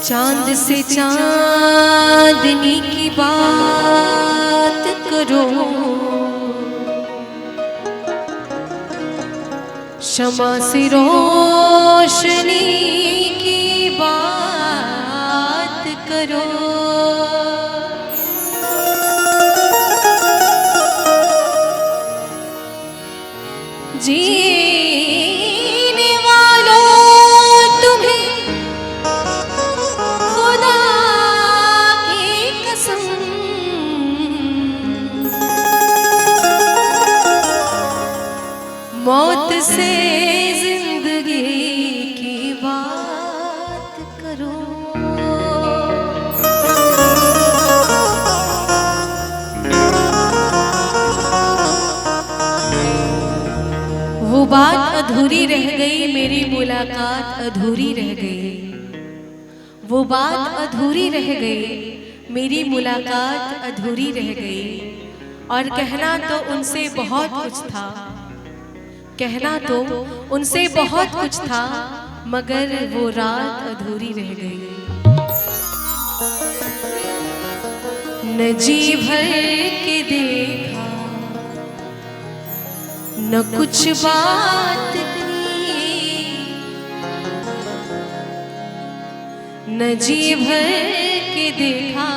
चांद से चांदनी की बात करो, शमा से रोशनी की बात करो। जीने वालों तुम्हें खुदा की कसम मौत से जिंदगी की बात करो। वो बात अधूरी रह गई, मेरी मुलाकात अधूरी रह गई। वो बात अधूरी रह गई, मेरी मुलाकात अधूरी रह गई। और कहना तो उनसे बहुत कुछ था, कहना तो उनसे बहुत कुछ था, मगर वो रात अधूरी रह गई। न जी भर के देखा, न कुछ बात की, न जी भर के देखा,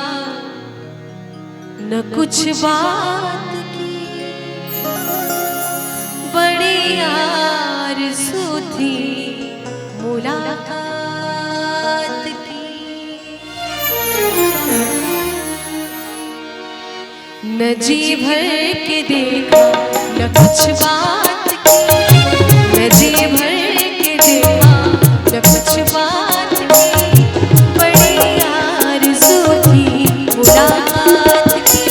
न कुछ बात की। बड़ी आरज़ू थी मुलाकात की, न जी भर के देखा, न कुछ बात की, न जी भर के देखा, न कुछ बात की। बड़ी आरज़ू थी मुलाकात की,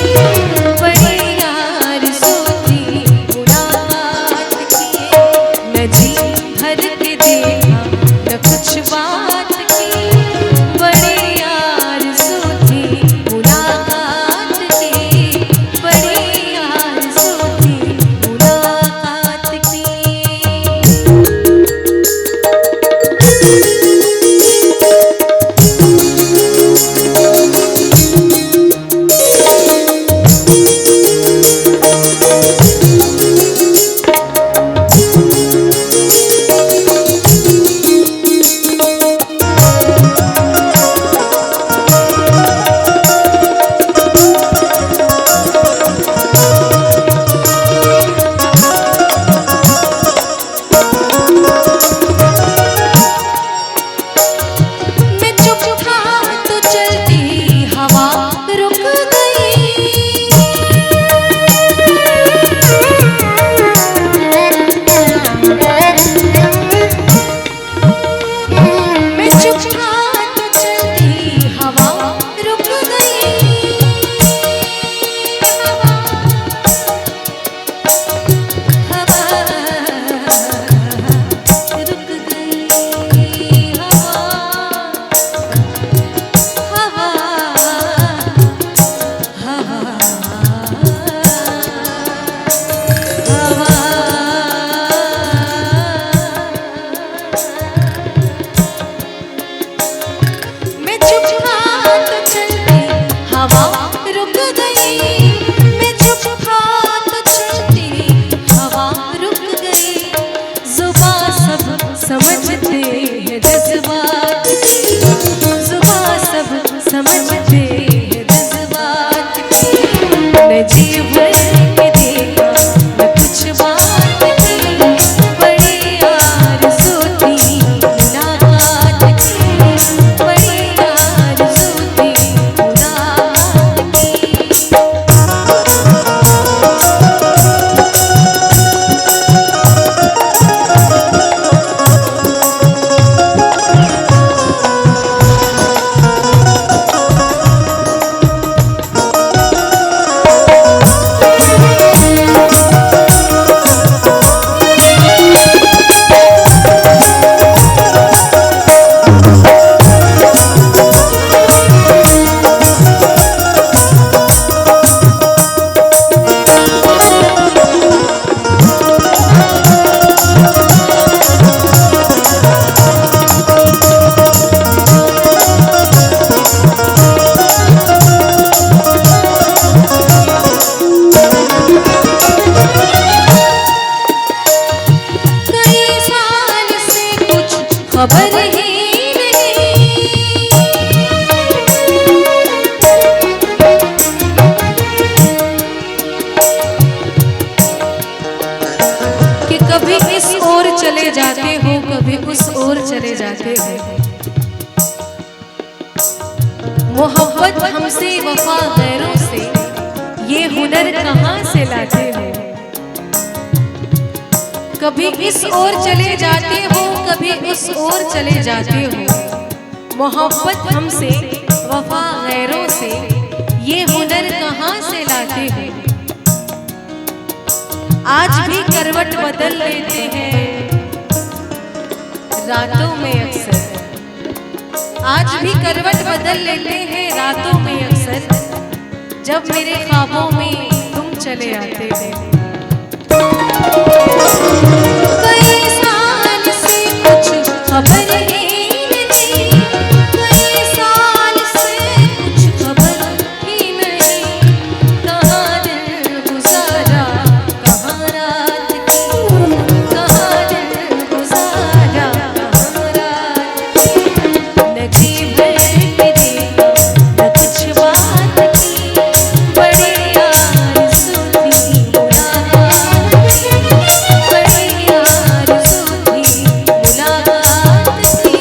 बड़ी आरज़ू थी मुलाकात की। न जी भर के देखा, न कुछ बात की। बड़ी आरज़ू थी मुलाकात की, बड़ी आरज़ू थी मुलाकात की। जाते हो, कभी उस ओर चले जाते हो। मोहब्बत हमसे वफा गैरों से, ये हुनर कहाँ से लाते हो। कभी इस ओर चले जाते हो, कभी उस ओर चले जाते हो। मोहब्बत हमसे वफा गैरों से, ये हुनर कहाँ से लाते हो। आज भी करवट बदल लेते हैं रातों में अक्सर, आज भी करवट बदल लेते हैं रातों में अक्सर, जब मेरे ख्वाबों में तुम चले आते थे। कई साल से कुछ खबर ही नहीं, कई साल से कुछ खबर ही नहीं, कहाँ दिल गुजारा कहाँ रात की, कहाँ दिल गुजारा कहाँ रात की। न जी भर के देखा न कुछ बात की, बड़ी आरज़ू थी मुलाकात की, बड़ी आरज़ू थी मुलाकात की,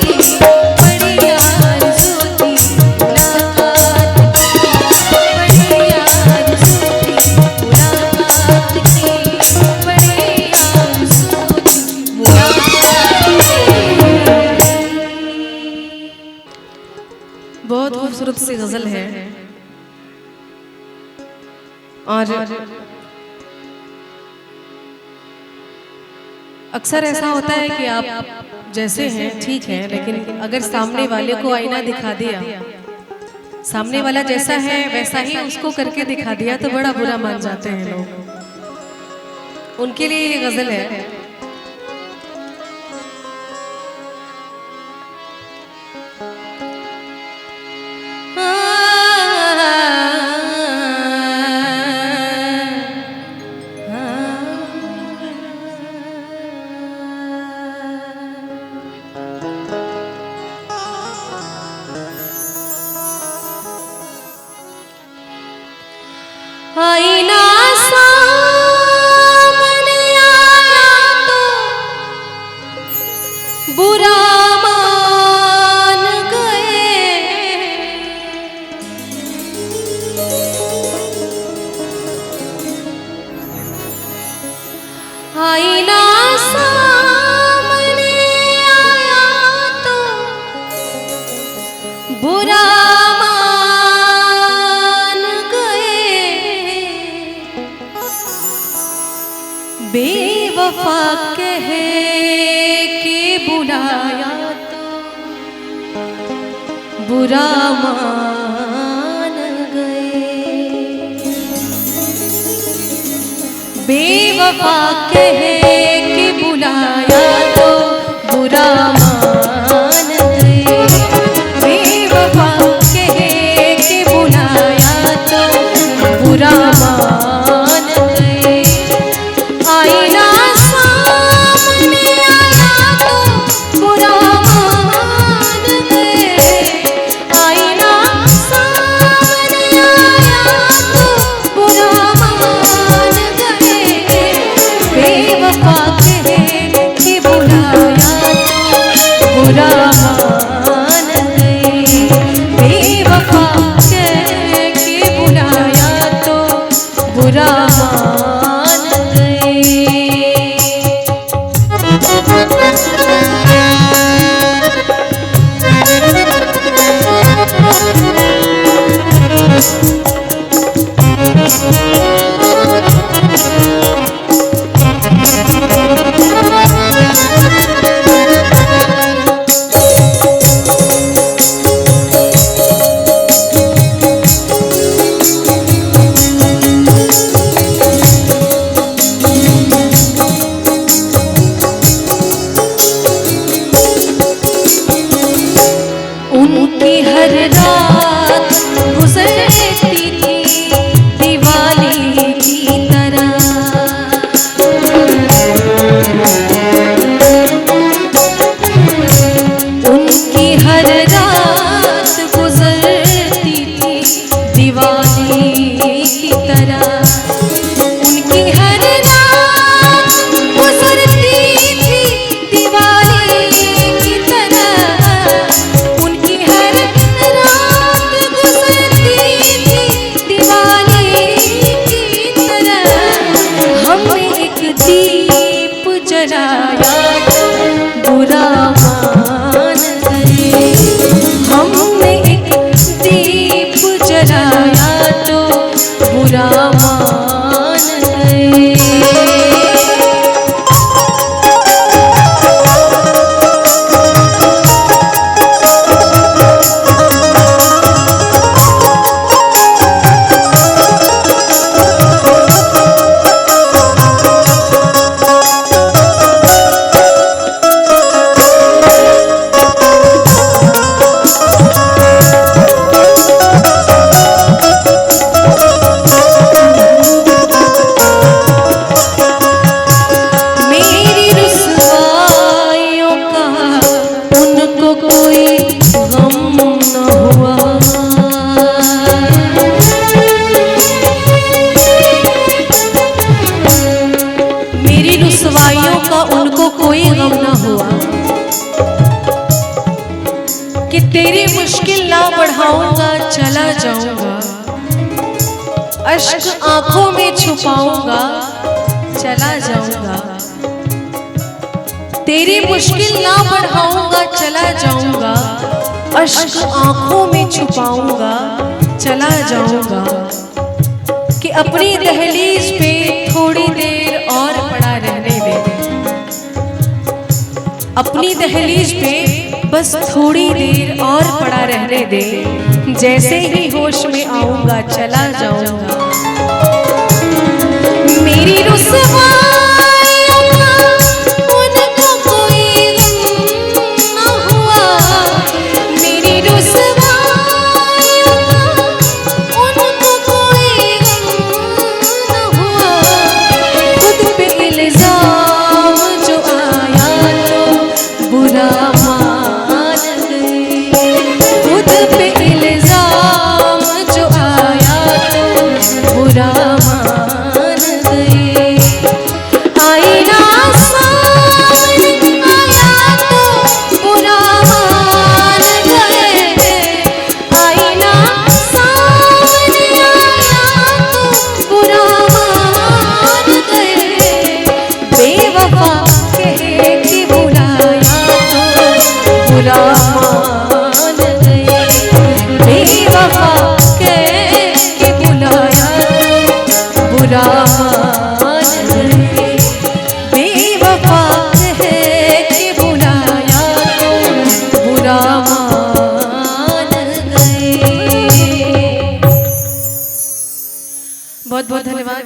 बड़ी आरज़ू थी मुलाकात की, बड़ी आरज़ू थी मुलाकात की, बड़ी आरज़ू थी मुलाकात की। बहुत खूबसूरत सी गजल है। और अक्सर ऐसा होता है कि आप जैसे हैं ठीक है, लेकिन अगर सामने वाले को आईना दिखा दिया, सामने वाला जैसा है वैसा ही उसको करके दिखा दिया, तो बड़ा बुरा मान जाते हैं लोग। उनके लिए ये गजल है। आईना सामने आया तो बुरा मान गए, आईना सामने आया तो बुरा बेवफा कह के बुलाया तो बुरा मान गए, बेवफा कह के बुलाया तो बुरा मान गए, बेवफा कह के बुलाया तो बुरा मान गए। आईना सामने आया तो बुरा मान गए, आईना सामने आया तो बुरा मान गए, बेवफा कह के बुला तेरी मुश्किल ना बढ़ाऊंगा, चला जाऊंगा। अश्क आंखों में छुपाऊंगा, चला जाऊंगा। तेरी मुश्किल ना बढ़ाऊंगा, चला जाऊंगा। अश्क आंखों में छुपाऊंगा, चला जाऊंगा। कि अपनी दहलीज पे थोड़ी देर और पड़ा रहने दे, अपनी दहलीज पे बस थोड़ी देर और पड़ा रहने दे। जैसे ही होश में आऊंगा, चला जाऊंगा। मेरी रुसवाइयों का उनको कोई गम न हुआ, मेरी रुसवाइयों का उनको कोई गम न हुआ। खुद पे इल्जाम जो आया तो बुरा मान गए, खुद पे इल्जाम जो आया तो बुरा मान गए। आईना सामने आया तो बुरा मान गए, आईना सामने आया तो बुरा मान गए। बेवफा कह के बुलाया तो बुरा मान गए, बेवफा कह के बुलाया तो बुरा मान गए, बेवफा कह के बुलाया तो बुरा मान गए। बहुत बहुत धन्यवाद।